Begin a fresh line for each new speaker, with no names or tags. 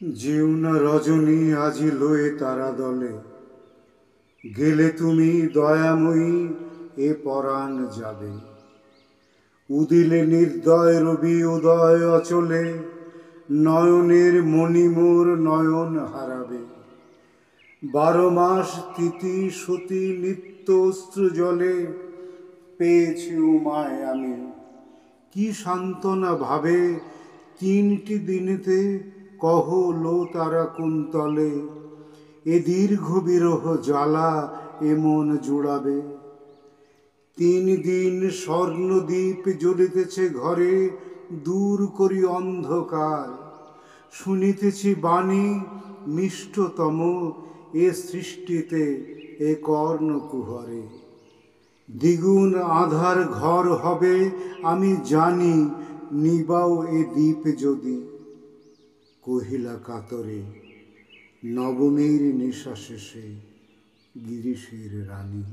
যেও না রজনী আজি লয়ে তারা দলে, গেলে তুমি দয়াময়ী এ পরাণ যাবে। উদিলে নির্দয় রবি উদয় অচলে, নয়নের মণি মোর নয়ন হারাবে। 12 মাস তিথি সতী নিত্য অশ্রু জলে, পেয়েছি উমায় আমি কি সান্ত্বনা ভাবে। 3টি দিনেতে কহ লো তারা কুন্তলে, এ দীর্ঘ বিরহ জ্বালা এ মন জুড়াবে। 3 দিন স্বর্ণদ্বীপ জ্বলিতেছে ঘরে, দূর করি অন্ধকার। শুনিতেছি বাণী মিষ্টতম এ সৃষ্টিতে এ কর্ণকুহরে। দ্বিগুণ আধার ঘর হবে আমি জানি, নিবাও এ দ্বীপ যদি। কহিলা কাতরে নবমীর নিশা শেষে গিরিশের রানী।